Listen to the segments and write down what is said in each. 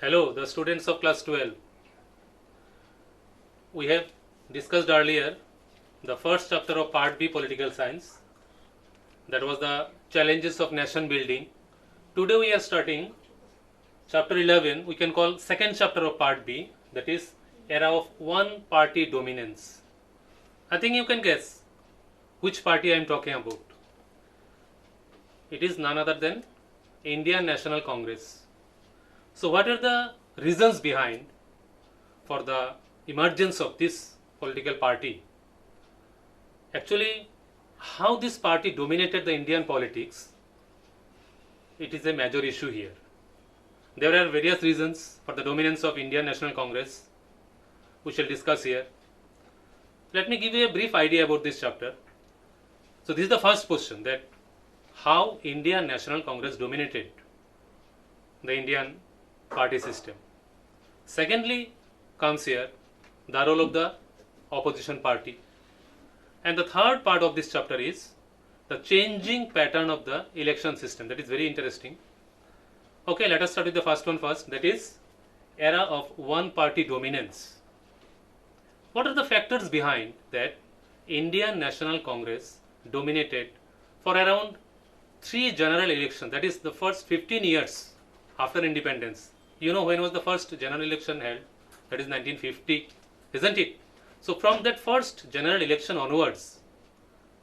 Hello, the students of class 12. We have discussed earlier the first chapter of part B political science. That was the challenges of nation building. Today we are starting chapter 11, we can call second chapter of part B, that is era of one party dominance. I think you can guess which party I am talking about. It is none other than Indian National Congress. So what are the reasons behind for the emergence of this political party? Actually, how this party dominated the Indian politics, it is a major issue here. There are various reasons for the dominance of Indian National Congress. We shall discuss here. Let me give you a brief idea about this chapter. So this is the first question, that how Indian National Congress dominated the Indian party system. Secondly comes here the role of the opposition party. And the third part of this chapter is the changing pattern of the election system. That is very interesting. Okay, let us start with the first one first, that is era of one party dominance. What are the factors behind that Indian National Congress dominated for around 3 general elections, that is the first 15 years after independence? You know when was the first general election held? That is 1950, isn't it? So from that first general election onwards,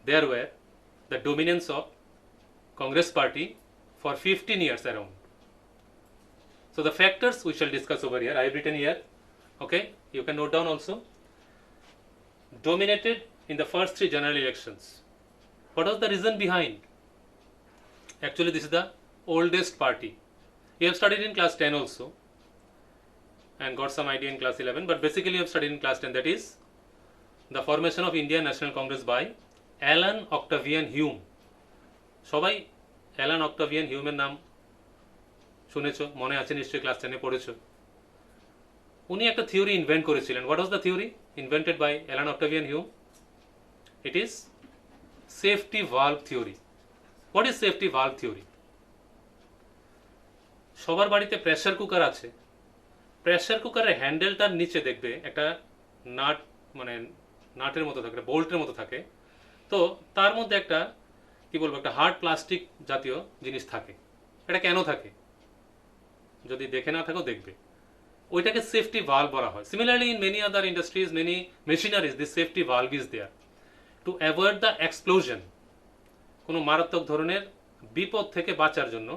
there were the dominance of Congress party for 15 years around. So the factors we shall discuss over here. I have written here. Okay, you can note down also. Dominated in the first 3 general elections. What was the reason behind? Actually, this is the oldest party. You have studied in class 10 also and got some idea in class 11, but basically you have studied in class 10, that is the formation of Indian National Congress by Alan Octavian Hume. সবাই Alan Octavian হিউমের নাম শুনেছো, মনে আছে নিশ্চয়ই, class 10 এ পড়েছো। উনি একটা theory invent করেছিলেন। What was the theory invented by Allan Octavian Hume? It is safety valve theory. What is safety valve theory? সবার বাড়িতে প্রেসার কুকার আছে। প্রেসার কুকারের হ্যান্ডেলটার নিচে দেখবে একটা নাট, মানে নাটের মতো থাকে, বোল্টের মতো থাকে। তো তার মধ্যে একটা কি বলবো, একটা হার্ড প্লাস্টিক জাতীয় জিনিস থাকে। এটা কেন থাকে? যদি দেখে না থাকো দেখবে। ওইটাকে সেফটি ভালভ বলা হয়। Similarly in many other industries, many machineries, this safety valve is there to avoid the explosion. কোনো মারাত্মক ধরনের বিপদ থেকে বাঁচার জন্য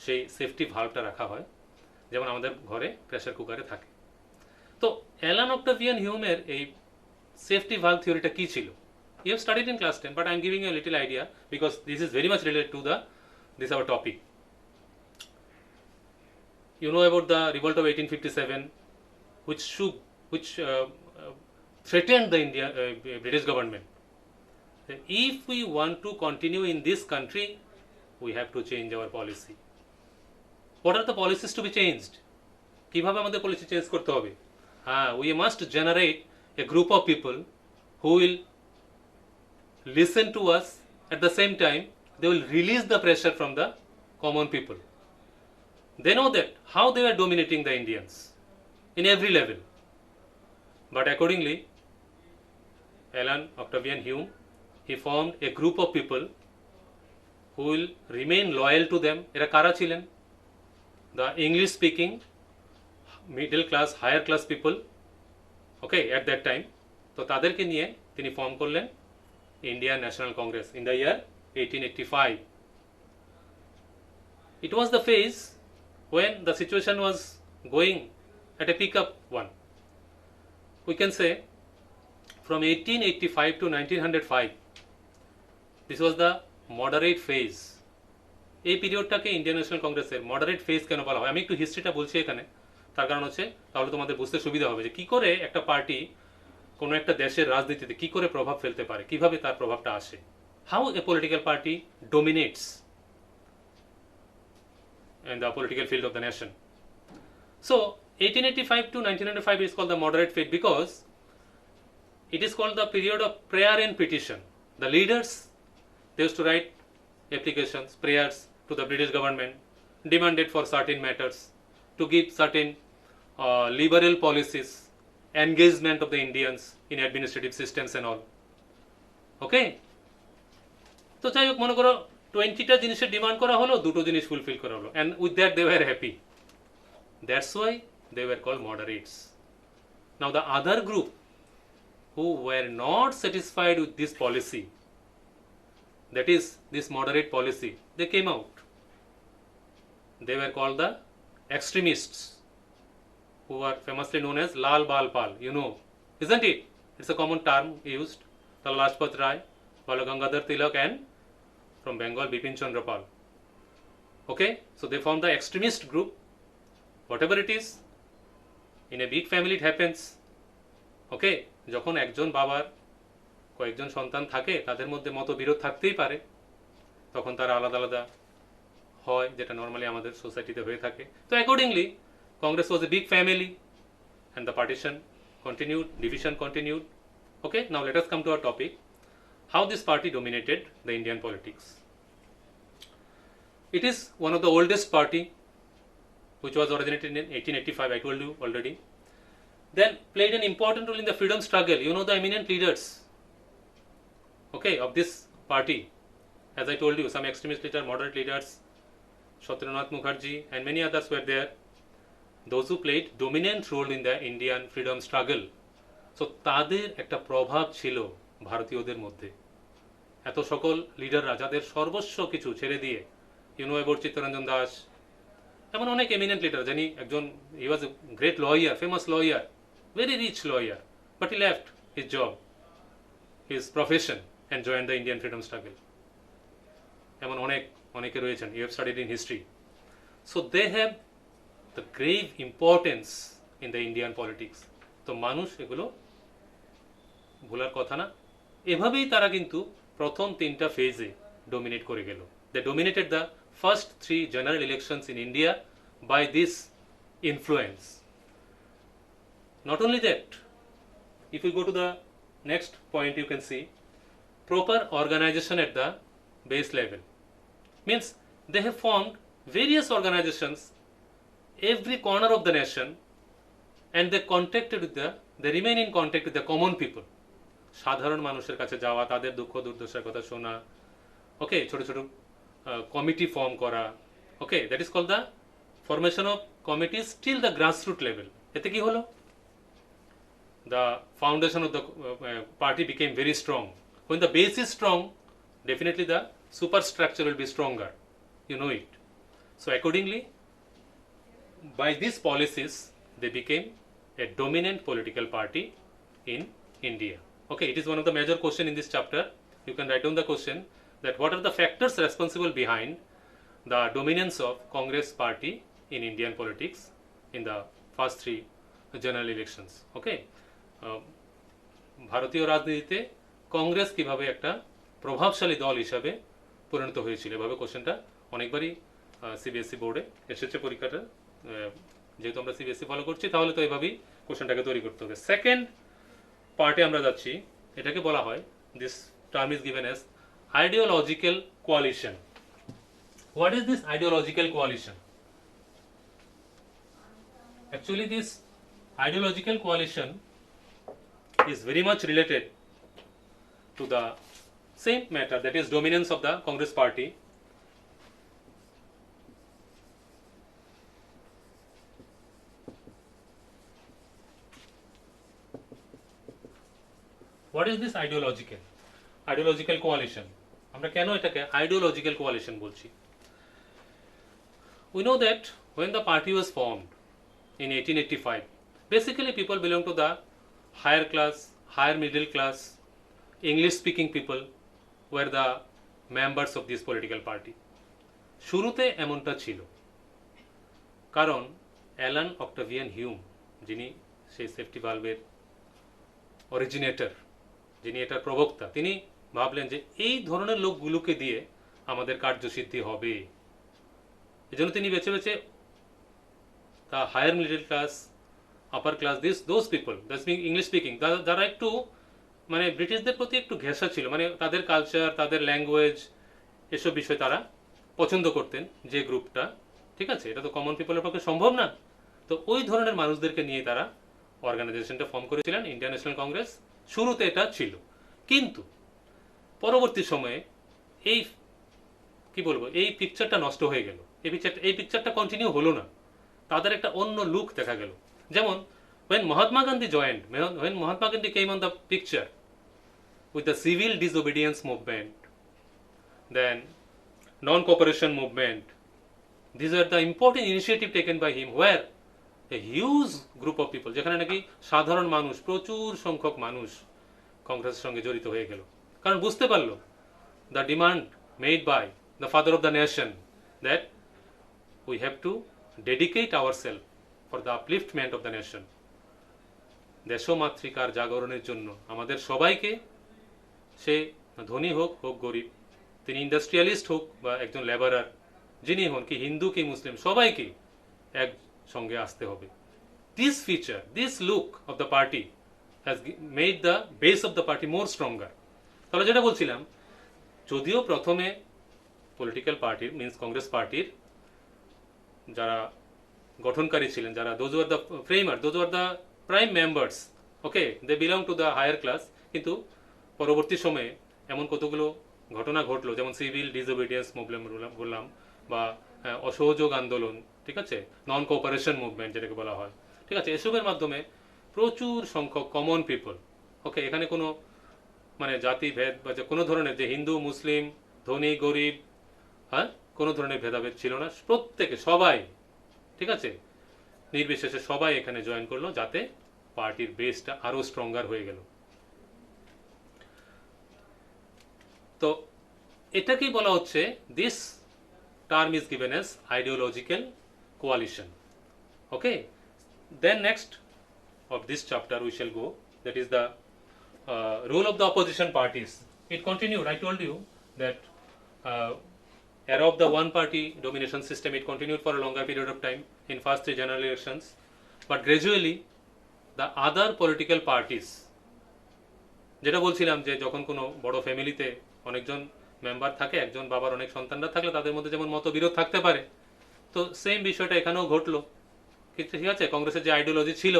সেই সেফটি ভালভটা রাখা হয়, যেমন আমাদের ঘরে প্রেসার কুকারে থাকে। তো অ্যালান অক্টাভিয়ান হিউমের এই সেফটি ভালভ থিওরিটা কি ছিল? You have studied in class 10, but I am giving you a little idea because this is very much related to this our topic. You know about the revolt of 1857, which threatened the British government. If we want to continue in this country, we have to change our policy. What are the policies to be changed? কিভাবে আমাদের policy change করতে হবে? We must generate a group of people who will listen to us. At the same time, they will release the pressure from the common people. They know that how they are dominating the Indians in every level. But accordingly, Alan Octavian Hume, he formed a group of people who will remain loyal to them. এরা কারা ছিলেন? The English speaking middle class, higher class people, okay, at that time. তো তাদেরকে নিয়ে তিনি form করলেন Indian National Congress in the year 1885. It was the phase when the situation was going at a pick-up one. We can say from 1885 to 1905, this was the moderate phase. এই পিরিয়ডটাকে Indian national কংগ্রেসের moderate phase কেন বলা হয়? আমি একটু হিস্ট্রিটা বলছি এখানে, তার কারণ হচ্ছে তাহলে তোমাদের বুঝতে সুবিধা হবে যে কি করে একটা পার্টি কোনো একটা দেশের রাজনীতিতে কি করে প্রভাব ফেলতে পারে, কিভাবে তার প্রভাবটা আসে। How a political party dominates in the political field of the nation. So 1885 to 1905 is called the moderate phase because it is called the period of prayer and petition. The leaders, they used to write applications, prayers to the British government, demanded for certain matters, to give certain liberal policies, engagement of the Indians in administrative systems and all. ওকে, তো যাই হোক, মনে করো 20টা জিনিসের demand করা হলো, দুটো জিনিস ফুলফিল করা হলো, and with that they were happy. That's why they were called moderates. Now the other group who were not satisfied with this policy, that is this moderate policy, they came out. They were called the extremists, who are famously known as Lal Bal Pal, you know, isn't it? It's a common term used. Lala Lajpat Rai, Bal Gangadhar Tilak, and from Bengal Bipin Chandra Pal. Okay, so they formed the extremist group. Whatever it is, in a big family it happens. Okay, যখন একজন বাবার কয়েকজন সন্তান থাকে, তাদের মধ্যে মতবিরোধ থাকতেই পারে, তখন তারা আলাদা আলাদা হয়, যেটা নর্মালি আমাদের সোসাইটিতে হয়ে থাকে। তো accordingly Congress was a big family and the partition continued, division continued. Okay, now let us come to our topic, how this party dominated the Indian politics. It is one of the oldest party, which was originated in 1885, I told you already. Then played an important role in the freedom struggle. You know the eminent leaders, okay, of this party. As I told you, some extremist leaders, moderate leaders, Satyendra Mukherjee and many others were there. Those who played dominant role in the Indian freedom struggle. So তাদের একটা প্রভাব ছিল ভারতীয়দের মধ্যে। এত সকল লিডাররা যাদের সর্বস্ব কিছু ছেড়ে দিয়ে, you know about Chittaranjan Das, এমন অনেক এমিনেন্ট লিডার, যিনি একজন, he was a great lawyer, famous lawyer, very rich lawyer, but he left his job, his profession, and join the Indian freedom struggle. এমন অনেকে রয়েছেন, you have studied in history. So they have the grave importance in the Indian politics. তো মানুষ এগুলো ভোলার কথা না। এভাবেই তারা কিন্তু প্রথম 3টা ফেজে ডমিনেট করে গেল। They dominated the first 3 general elections in India by this influence. Not only that, if we go to the next point, you can see proper organization at the base level. Means they have formed various organizations every corner of the nation, and they remain in contact with the common people. সাধারণ মানুষের কাছে যাওয়া, তাদের দুঃখ দুর্দশার কথা শোনা, ওকে, ছোট ছোট কমিটি ফর্ম করা, okay, that is called the formation of committees till the grassroot level. এতে কি হলো? The foundation of the party became very strong. When the base is strong, definitely the superstructure will be stronger, you know it. So accordingly, by these policies, they became a dominant political party in India. Okay, it is one of the major question in this chapter. You can write down the question that what are the factors responsible behind the dominance of Congress party in Indian politics in the first 3 general elections. Okay, ভারতীয় রাজনীতিতে কংগ্রেস কিভাবে একটা প্রভাবশালী দল হিসাবে পরিণত হয়েছিল, এভাবে কোশ্চেনটা অনেকবারই সিবিএসসি বোর্ডে এসেছে পরীক্ষাটা। যেহেতু আমরা সিবিএসসি ফলো করছি, তাহলে তো এভাবেই কোশ্চেনটাকে তৈরি করতে হবে। সেকেন্ড পার্টে আমরা যাচ্ছি, এটাকে বলা হয়, this term is given as ideological coalition. What is this ideological coalition? Actually this ideological coalition is very much related to the same matter, that is dominance of the Congress party. What is this ideological coalition? আমরা কেন এটাকে ideological coalition বলছি? We know that when the party was formed in 1885, basically people belong to the higher class, higher middle class, English speaking people were the members of this political party. শুরুতে এমনটা ছিল, কারণ Alan Octavian Hume, যিনি সেই safety ভালভের originator, যিনি এটার প্রবক্তা, তিনি ভাবলেন যে এই ধরনের লোকগুলোকে দিয়ে আমাদের কার্যসিদ্ধি হবে। এজন্য তিনি বেছে বেছে the higher middle class, upper class, those people, that's being English speaking, যারা একটু মানে ব্রিটিশদের প্রতি একটু ঘেঁষা ছিল, মানে তাদের কালচার, তাদের ল্যাঙ্গুয়েজ, এসব বিষয় তারা পছন্দ করতেন, যে গ্রুপটা, ঠিক আছে, এটা তো কমন পিপলের পক্ষে সম্ভব না। তো ওই ধরনের মানুষদেরকে নিয়ে তারা অর্গানাইজেশনটা ফর্ম করেছিলেন ইন্ডিয়ান ন্যাশনাল কংগ্রেস। শুরুতে এটা ছিল, কিন্তু পরবর্তী সময়ে এই কি বলবো, এই পিকচারটা নষ্ট হয়ে গেল। এই পিকচারটা কন্টিনিউ হলো না, তাদের একটা অন্য লুক দেখা গেল। যেমন when Mahatma Gandhi joined, when Mahatma Gandhi came on the picture with the civil disobedience movement, then non-cooperation movement, these are the important initiative taken by him, where a huge group of people, যেখানে নাকি সাধারণ মানুষ, প্রচুর সংখ্যক মানুষ কংগ্রেসের সঙ্গে জড়িত হয়ে গেল। কারণ বুঝতে পারলো the demand made by the father of the nation that we have to dedicate ourselves for the upliftment of the nation, দেশমাতৃকার জাগরণের জন্য আমাদের সবাইকে, সে ধনী হোক হোক গরিব, তিনি ইন্ডাস্ট্রিয়ালিস্ট হোক বা একজন লেবারার, যিনি হন, কি হিন্দু কি মুসলিম, সবাইকে এক সঙ্গে আসতে হবে। This feature, this look of the party has made the base of the party more stronger. তাহলে যেটা বলছিলাম, যদিও প্রথমে পলিটিক্যাল পার্টির মিনস কংগ্রেস পার্টির যারা গঠনকারী ছিলেন, যারা those are the framer, those are the prime members, okay, they belong to the higher class, কিন্তু পরবর্তী সময়ে এমন কতগুলো ঘটনা ঘটলো, যেমন সিভিল ডিসওবিডিয়েন্স মুভমেন্ট বললাম, বা অসহযোগ আন্দোলন, ঠিক আছে, নন কোঅপারেশন মুভমেন্ট যেটাকে বলা হয়, ঠিক আছে, এসবের মাধ্যমে প্রচুর সংখ্যক কমন পিপল, ওকে, এখানে কোনো মানে জাতি ভেদ বা যে কোনো ধরনের যে হিন্দু মুসলিম ধনী গরিব, হ্যাঁ, কোনো ধরনের ভেদাভেদ ছিল না, প্রত্যেকে সবাই, ঠিক আছে, নির্বিশেষে সবাই এখানে জয়েন করলো, যাতে পার্টির বেসটা আরো স্ট্রঙ্গার হয়ে গেল। তো এটাকেই বলা হচ্ছে, this term is given as ideological coalition. Okay, then next of this chapter we shall go, that is the role of the opposition parties. It continued, I told you that era of the one party domination system, it continued for a longer period of time in first three general elections, but gradually the other political parties, যেটা বলছিলাম যে যখন কোনো বড় ফ্যামিলিতে অনেকজন member থাকে, একজন বাবার অনেক সন্তানরা থাকলে তাদের মধ্যে যেমন মতবিরোধ থাকতে পারে, তো সেম বিষয়টা এখানেও ঘটলো। ঠিক আছে, কংগ্রেসের যে আইডিওলজি ছিল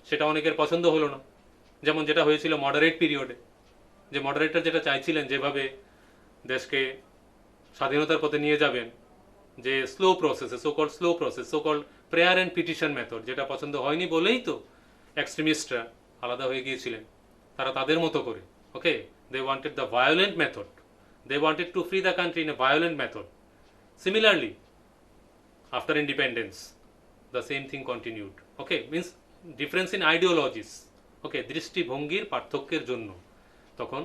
সেটা অনেকের পছন্দ হলো না, যেমন যেটা হয়েছিল মডারেট পিরিয়ডে, যে মডারেটর যেটা চাইছিলেন যেভাবে দেশকে স্বাধীনতার পথে নিয়ে যাবেন, যে স্লো প্রসেসে, so-called slow process, so-called prayer and petition method, যেটা পছন্দ হয়নি বলেই তো এক্সট্রিমিস্টরা আলাদা হয়ে গিয়েছিলেন, তারা তাদের মতো করে, okay, they wanted the violent method, they wanted to free the country in a violent method. Similarly after independence the same thing continued, okay, means difference in ideologies, okay, দৃষ্টিভঙ্গির পার্থক্যের জন্য তখন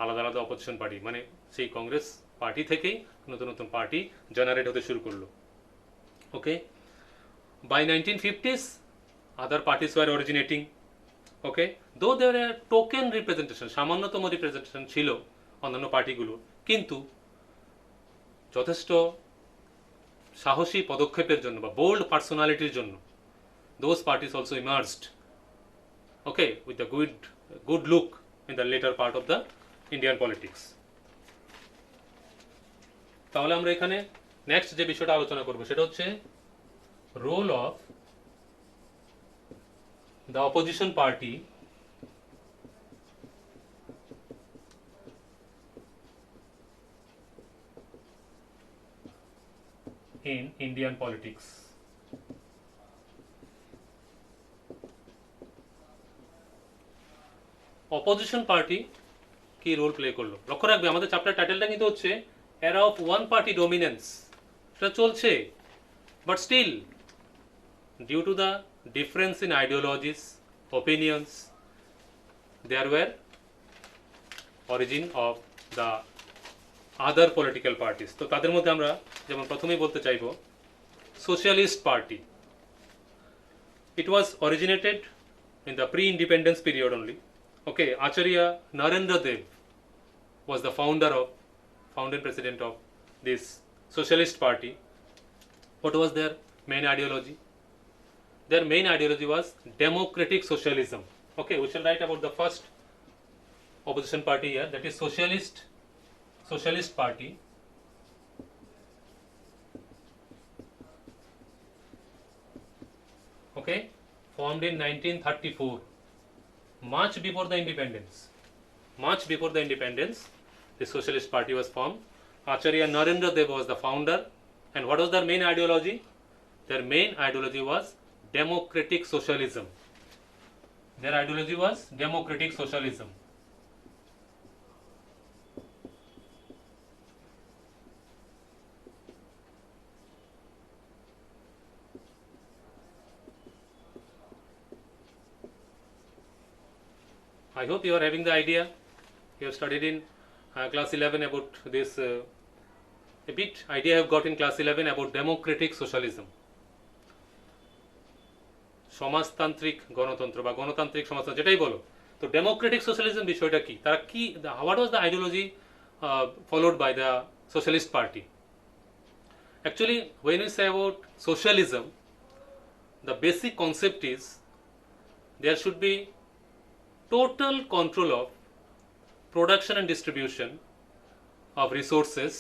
আলাদা আলাদা অপোজিশন পার্টি, মানে সেই Congress party থেকেই নতুন নতুন পার্টি জেনারেট হতে শুরু করলো। ওকে, by 1950s other parties were originating, okay, though there were token representation, সামান্যতম রিপ্রেজেন্টেশন ছিল অন্যান্য পার্টিগুলোর, কিন্তু যথেষ্ট সাহসী পদক্ষেপের জন্য বা বোল্ড পার্সোনালিটির জন্য those parties also emerged, okay, with the good look in the later part of the Indian politics. তাহলে আমরা এখানে নেক্সট যে বিষয়টা আলোচনা করব সেটা হচ্ছে role of the opposition party in Indian politics. Opposition party কি রোল প্লে করলো, লক্ষ্য রাখবে আমাদের চ্যাপ্টার টাইটেলটা কিন্তু হচ্ছে এরা অফ ওয়ান পার্টি ডমিনেন্স, সেটা চলছে, but still due to the difference in ideologies, opinions, there were origin of the other political parties. তো তাদের মধ্যে আমরা যেমন প্রথমেই বলতে চাইব socialist party. It was originated in the pre independence period only, okay, Acharya Narendra Dev was the founder president of this socialist party. What was their main ideology? Their main ideology was democratic socialism. Okay, we shall write about the first opposition party here, that is socialist party. okay, formed in 1934, much before the independence. Much before the independence, the Socialist Party was formed. Acharya Narendra Dev was the founder. And what was their main ideology? Their main ideology was democratic socialism. Their ideology was democratic socialism. I hope you are having the idea. You have studied in class 11 about this, a bit idea I have got in class 11 about democratic socialism. সমাজতান্ত্রিক গণতন্ত্র বা গণতান্ত্রিক সমাজতন্ত্র যেটাই বলো, তো Democratic socialism বিষয়টা কি, তারা কি, what was the ideology followed by the Socialist Party? Actually, when we say about socialism, the basic concept is there should be total control of production and distribution of resources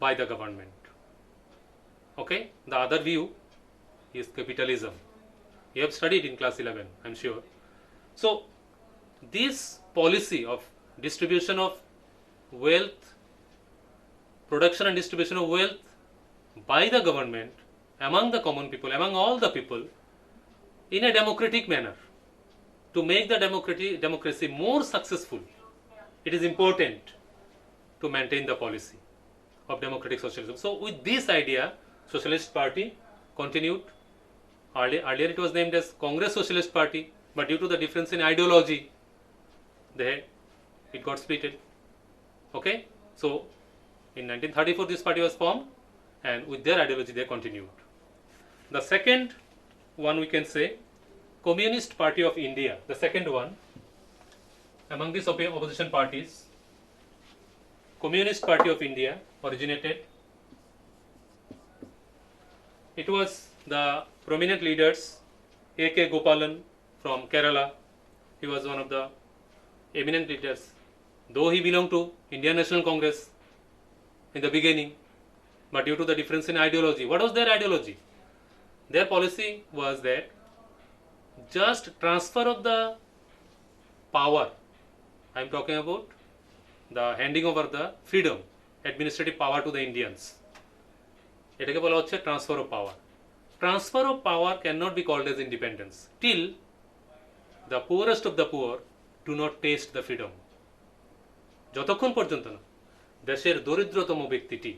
by the government. Okay, the other view is capitalism. You have studied in class 11, I'm sure. So this policy of distribution of wealth, production and distribution of wealth by the government among the common people, among all the people, in a democratic manner, to make the democracy more successful, it is important to maintain the policy of democratic socialism. So with this idea, Socialist Party continued. Earlier it was named as Congress Socialist Party, but due to the difference in ideology, it got splitted. Okay, so in 1934 this party was formed, and with their ideology they continued. The second one, we can say, Communist Party of India, the second one among these opposition parties. Communist Party of India originated. It was the prominent leaders A.K. Gopalan from Kerala. He was one of the eminent leaders, though he belonged to Indian National Congress in the beginning, but due to the difference in ideology. What was their ideology? Their policy was that just transfer of the power, I am talking about the handing over the freedom, administrative power to the Indians. এটাকে বলা হচ্ছে transfer of power. Transfer of power cannot be called as independence till the poorest of the poor do not taste the freedom. যতক্ষণ পর্যন্ত না দেশের দরিদ্রতম ব্যক্তিটি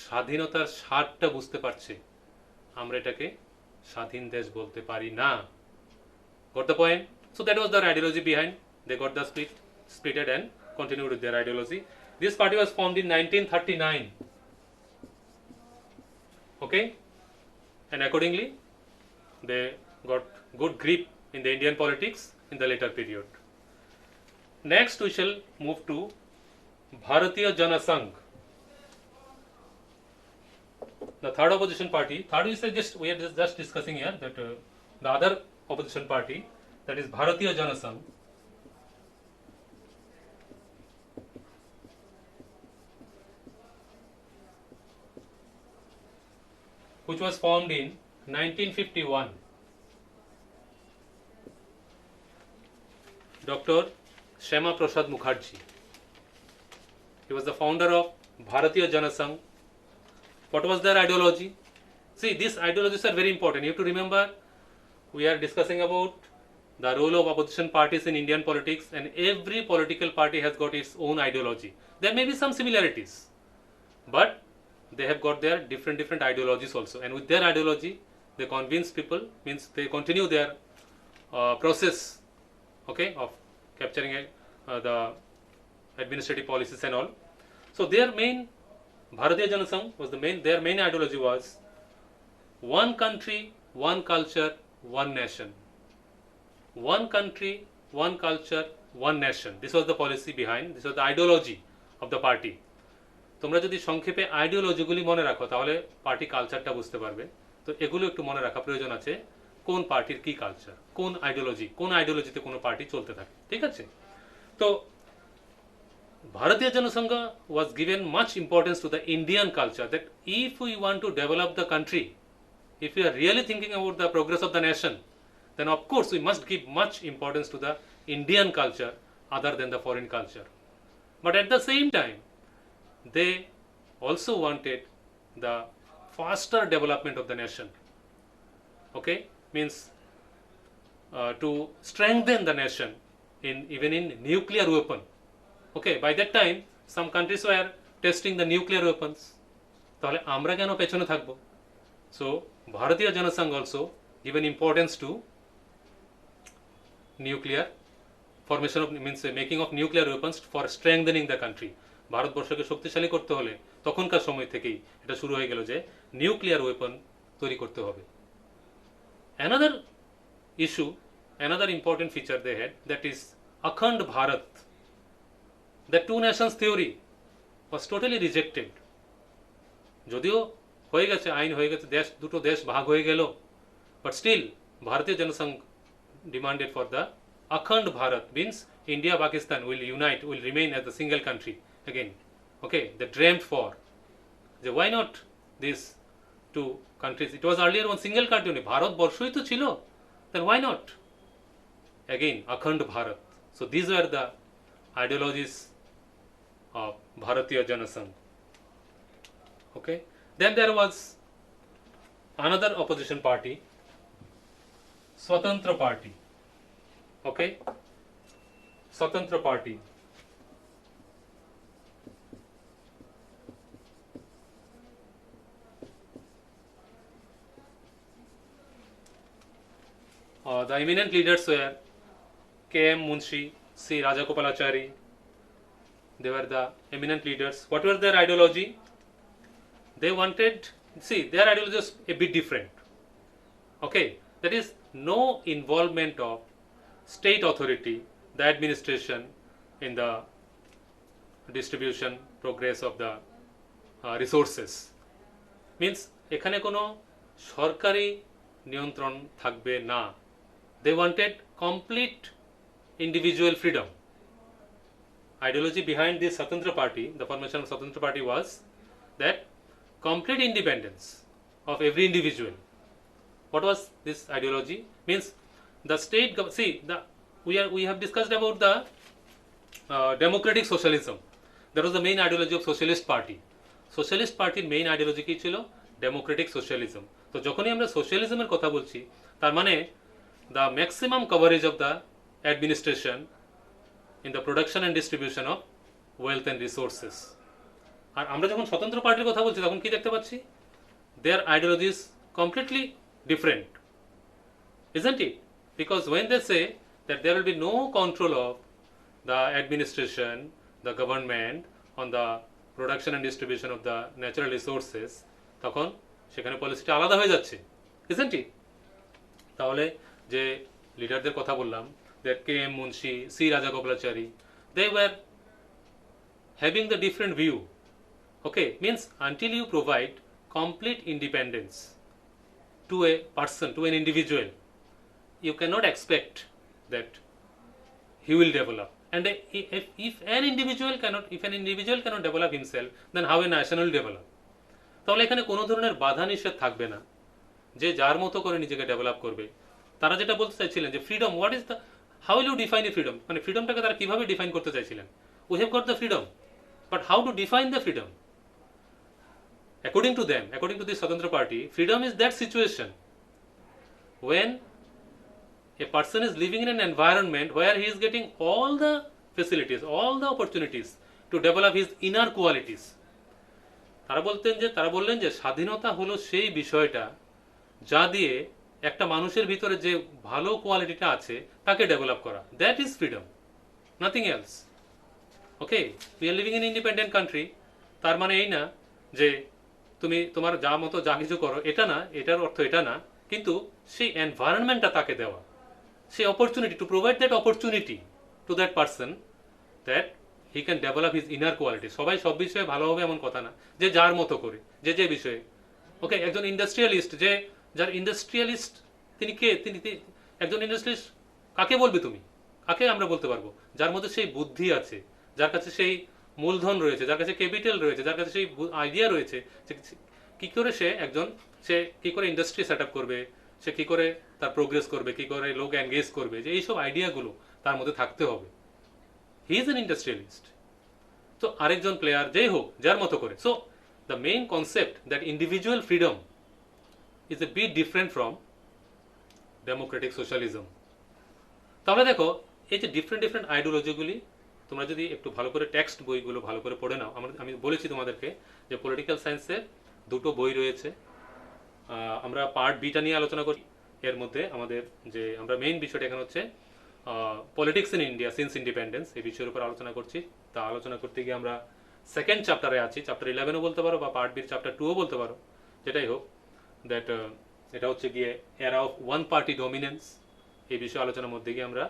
স্বাধীনতার স্বাদটা বুঝতে পারছে, আমরা এটাকে স্বাধীন দেশ বলতে পারি না. Got the point? So that was their ideology behind. They got the splitted and continued with their ideology. This party was formed in 1939. Okay, and accordingly they got good grip in the Indian politics in the later period. Next we shall move to Bharatiya Jana Sangh, the third opposition party. Third is we are just discussing here that the other opposition party, that is Bharatiya Jana Sangh, which was formed in 1951. Dr. Shyama Prasad Mukherjee, he was the founder of Bharatiya Jana Sangh. What was their ideology? See, these ideologies are very important. You have to remember, we are discussing about the role of opposition parties in Indian politics, and every political party has got its own ideology. There may be some similarities, but they have got their different ideologies also, and with their ideology they convince people, means they continue their process, okay, of capturing the administrative policies and all. So their main, Bharatiya Jana Sangh was their main ideology was one country, one culture, one nation. One country, one culture, one nation. This was the policy behind, this was the ideology of the party. তোমরা যদি সংক্ষেপে আইডিওলজিগুলি মনে রাখো তাহলে party কালচারটা বুঝতে পারবে. তো এগুলো একটু মনে রাখা প্রয়োজন আছে, কোন পার্টির কি কালচার, কোন আইডিওলজিতে কোনো পার্টি চলতে থাকে. ঠিক আছে? তো Bharatiya Jana Sangh was given much importance to the Indian culture, that if we want to develop the country, if we are really thinking about the progress of the nation, then of course we must give much importance to the Indian culture other than the foreign culture. But at the same time, they also wanted the faster development of the nation. Okay, means to strengthen the nation even in nuclear weapon. Okay, by that time some countries were testing the nuclear weapons. তাহলে আমরা কেন পেছনে থাকবো? So Bharatiya Janasangh also given importance to nuclear formation of means making of nuclear weapons for strengthening the country. ভারতবর্ষকে শক্তিশালী করতে হলে তখনকার সময় থেকেই এটা শুরু হয়ে গেল যে নিউক্লিয়ার ওয়েপন তৈরি করতে হবে। Another issue, another important feature they had, that is Akhand Bharat. The two nations theory was totally rejected. যদিও হয়ে গেছে, আইন হয়ে গেছে, দেশ দুটো দেশ ভাগ হয়ে গেল, but still Bharatiya Janasangh demanded for the Akhand Bharat, means India Pakistan will unite, will remain as a single country again. Okay, they dreamed for. Why not these two countries? It was earlier one single country only. Bharat Borshoi to chilo. Then why not? Again, Akhand Bharat. So these were the ideologies of Bharatiya Janasangh. Okay. Then there was another opposition party, Swatantra Party. Okay. Swatantra Party. The eminent leaders were K.M. Munshi, C. Rajagopalachari. They were the eminent leaders. What was their ideology? They wanted, see, their ideology is a bit different. Okay, that is no involvement of state authority, the administration in the distribution progress of the resources. Means এখানে কোনো সরকারি নিয়ন্ত্রণ থাকবে না। They wanted complete individual freedom. Ideology behind this Swatantra Party, the formation of Swatantra Party, was that complete independence of every individual. What was this ideology? Means the state, see, we have discussed about the democratic socialism. That was the main ideology of Socialist Party. Socialist Party main ideology কি ছিল? Democratic socialism. তো যখনই আমরা সোশ্যালিজমের কথা বলছি, তার মানে the maximum coverage of the administration in the production and distribution of wealth and resources. আর আমরা যখন স্বতন্ত্র পার্টির কথা বলছি তখন কি দেখতে পাচ্ছি? Their ideology is completely different, isn't it? Because when they say that there will be no control of the administration, the government on the production and distribution of the natural resources, তখন সেখানে পলিসিটা আলাদা হয়ে যাচ্ছে, isn't it? তাহলে যে লিডারদের কথা বললাম, that K.M. Munshi, C. Rajagopalachari, they were having the different view. Okay, means until you provide complete independence to a person, to an individual, you cannot expect that he will develop. And if an individual cannot develop himself, then how a nation will develop? তাহলে এখানে কোনো ধরনের বাধা নিষেধ থাকবে না, যে যার মতো করে নিজেকে ডেভেলপ করবে। তারা যেটা বলতে চাইছিলেন যে freedom, what is the, how will you define a freedom, মানে ফ্রিডমটাকে তারা কিভাবে ডিফাইন করতে চাইছিলেন? We have got the freedom, but how to define the freedom? According to them, according to the Swatantra Party, freedom is that situation when a person is living in an environment where he is getting all the facilities, all the opportunities to develop his inner qualities. তারা বললেন যে স্বাধীনতা হলো সেই বিষয়টা যা দিয়ে একটা মানুষের ভিতরে যে ভালো কোয়ালিটিটা আছে তাকে ডেভেলপ করা, that is freedom, nothing else. Okay, we are living in independent country. তার মানে এই না যে তুমি তোমার যা মতো যা কিছু করো, এটা না, এটার অর্থ এটা না, কিন্তু সেই এনভায়রনমেন্টটা তাকে দেওয়া, সেই opportunity, to provide that opportunity to that person that he can develop his inner quality. সবাই সব বিষয়ে ভালো হবে এমন কথা না, যে যার মতো করে যে বিষয়ে। ওকে, একজন ইন্ডাস্ট্রিয়ালিস্ট, যার ইন্ডাস্ট্রিয়ালিস্ট তিনি কে? তিনি একজন ইন্ডাস্ট্রিয়ালিস্ট কাকে বলবে তুমি? কাকে আমরা বলতে পারবো? যার মধ্যে সেই বুদ্ধি আছে, যার কাছে সেই মূলধন রয়েছে, যার কাছে ক্যাপিটাল রয়েছে, যার কাছে সেই আইডিয়া রয়েছে যে কী করে সে কী করে ইন্ডাস্ট্রি সেট আপ করবে, সে কী করে তার প্রোগ্রেস করবে, কী করে লোক এনগেজ করবে, যে এইসব আইডিয়াগুলো তার মধ্যে থাকতে হবে। He is an industrialist. তো আরেকজন প্লেয়ার যেই হোক যার মতো করে। So the main concept that individual freedom is a bit different from democratic socialism. তাহলে দেখো এই যে ডিফারেন্ট আইডিওলজিগুলি তোমরা যদি একটু ভালো করে টেক্সট বইগুলো ভালো করে পড়ে নাও। আমি বলেছি তোমাদেরকে যে পলিটিক্যাল সায়েন্সের দুটো বই রয়েছে, আমরা পার্ট বিটা নিয়ে আলোচনা করি। এর মধ্যে আমাদের যে আমরা মেইন বিষয়টা এখানে হচ্ছে politics in India since independence, এই বিষয়ের উপর আলোচনা করছি। তা আলোচনা করতে গিয়ে আমরা সেকেন্ড চ্যাপ্টারে আছি, চ্যাপ্টার 11ও বলতে পারো বা পার্ট বির চ্যাপ্টার 2ও বলতে পারো, যেটাই হোক। দ্যাট এটা হচ্ছে গিয়ে এরা অফ ওয়ান পার্টি ডমিনেন্স। এই বিষয়ে আলোচনার মধ্যে গিয়ে আমরা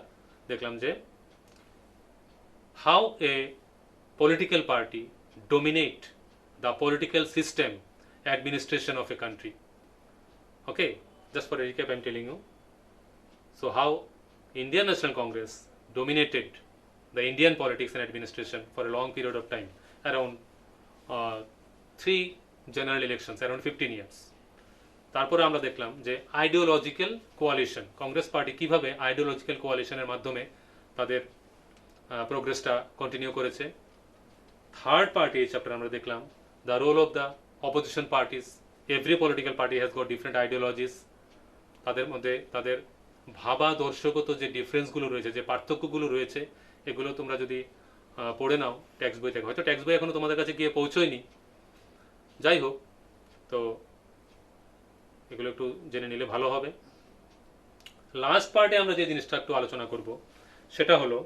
দেখলাম যে how a political party dominate the political system administration of a country. Okay, just for a recap I'm telling you. So how Indian National Congress dominated the Indian politics and administration for a long period of time, around 3 general elections, around 15 years. তারপরে আমরা দেখলাম যে ideological coalition, Congress party কিভাবে ideological কোয়ালিশনের মাধ্যমে তাদের প্রোগ্রেসটা continue করেছে। থার্ড পার্টি এই চ্যাপ্টার আমরা দেখলাম the role of the opposition parties. Every political party has got different ideologies. তাদের মধ্যে তাদের ভাবাদর্শগত যে ডিফারেন্সগুলো রয়েছে, যে পার্থক্যগুলো রয়েছে, এগুলো তোমরা যদি পড়ে নাও টেক্সট বই থেকে, হয়তো টেক্সট বই এখনো তোমাদের কাছে গিয়ে পৌঁছয়নি, যাই হোক, তো এগুলো একটু জেনে নিলে ভালো হবে। লাস্ট পার্টে আমরা যে জিনিসটা একটু আলোচনা করব সেটা হলো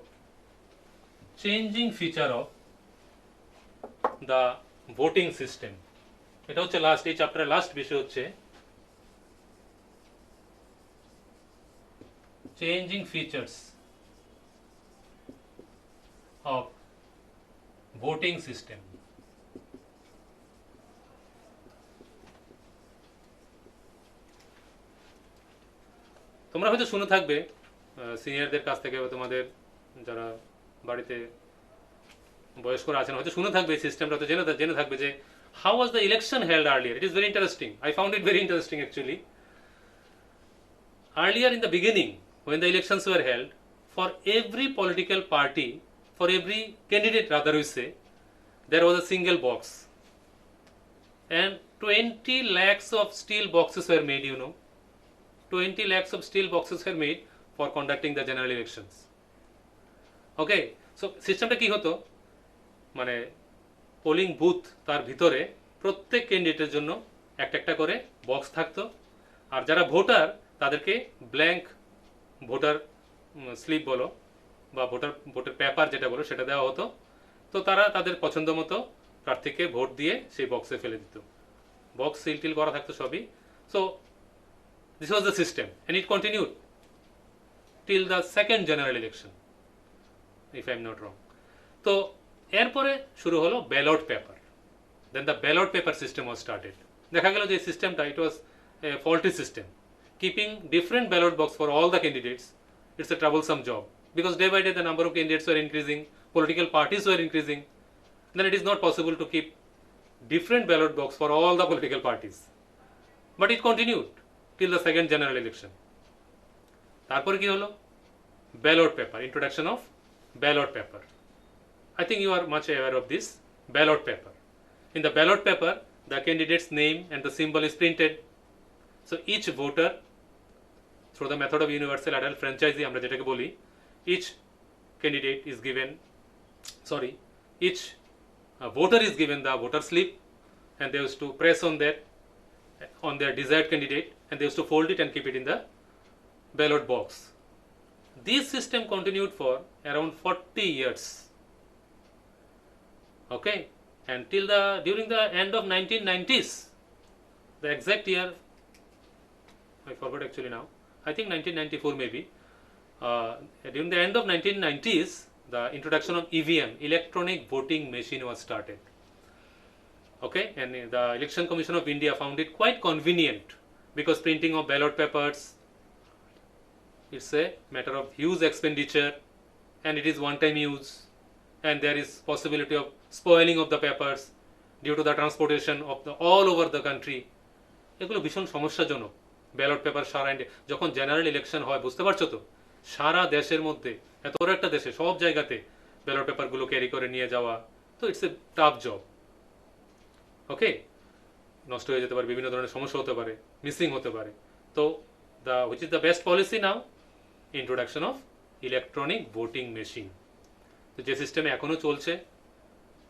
changing feature of the voting system. এটা হচ্ছে লাস্ট, এই চ্যাপ্টারের লাস্ট বিষয় হচ্ছে changing features of voting system. তোমরা হয়তো শুনে থাকবে সিনিয়রদের কাছ থেকে, তোমাদের যারা বাড়িতে বয়স্করা আছেন হয়তো শুনে থাকবে এই সিস্টেমটা, তো জেনে থাকবে যে how was the election held earlier. It is very interesting, I found it very interesting actually. Earlier in the beginning, when the elections were held, for every political party, for every candidate rather we say, there was a single box. And 20 lakhs of steel boxes were made, 20 lakhs of steel boxes were made for conducting the general elections. Okay, so সিস্টেমটা কি হতো, মানে polling booth তার ভিতরে প্রত্যেক ক্যান্ডিডেটের জন্য একটা করে বক্স থাকতো, আর যারা ভোটার তাদেরকে ব্ল্যাঙ্ক ভোটার স্লিপ বলো বা ভোটের পেপার যেটা বলো সেটা দেওয়া হতো। তো তারা তাদের পছন্দ মতো প্রার্থীকে ভোট দিয়ে সেই বক্সে ফেলে দিত, বক্স সিল টিল করা থাকতো সবই। So this was the system and it continued till the second general election, if I am not wrong. তো এরপরে শুরু হলো ballot paper. Then the ballot paper system was started. দেখা গেল যে সিস্টেমটা it was a faulty system. Keeping different ballot box for all the candidates, it's a troublesome job, because day by day the number of candidates were increasing, political parties were increasing, then it is not possible to keep different ballot box for all the political parties. But it continued till the second general election. তারপর কি হলো, ballot paper, introduction of ballot paper. I think you are much aware of this ballot paper. In the ballot paper, the candidate's name and the symbol is printed. So each voter, through the method of universal adult franchisee আমরা যেটাকে বলি, each candidate is given, each voter is given the voter slip, and they used to press on their desired candidate, and they used to fold it and keep it in the ballot box. This system continued for around 40 years. Okay, and during the end of 1990s, the exact year I forgot actually now, I think 1994 maybe, during the end of 1990s, the introduction of EVM, electronic voting machine, was started. Okay, and the Election Commission of India found it quite convenient, because printing of ballot papers, it's a matter of huge expenditure, and it is one time use, and there is possibility of spoiling of the papers, due to the transportation of the all over the country, এগুলো ভীষণ সমস্যাজনক। Ballot paper সারা India, যখন general election হয়, বুঝতে পারছো তো, সারা দেশের মধ্যে, এত বড় একটা দেশে সব জায়গাতে ব্যালট পেপারগুলো ক্যারি করে নিয়ে যাওয়া, তো ইটস এ টাফ জব। ওকে, নষ্ট হয়ে যেতে পারে, বিভিন্ন ধরনের সমস্যা হতে পারে, মিসিং হতে পারে। তো the which is the best policy now, introduction of electronic voting machine. তো যে সিস্টেমে এখনো চলছে,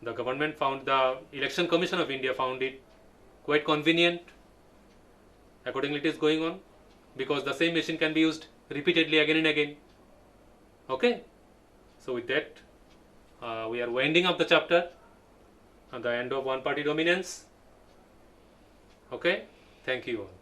the government found, the election commission of India found it quite convenient. Accordingly it is going on, because the same machine can be used repeatedly again and again. Okay, so with that we are winding up the chapter at the end of one party dominance. Okay, thank you all.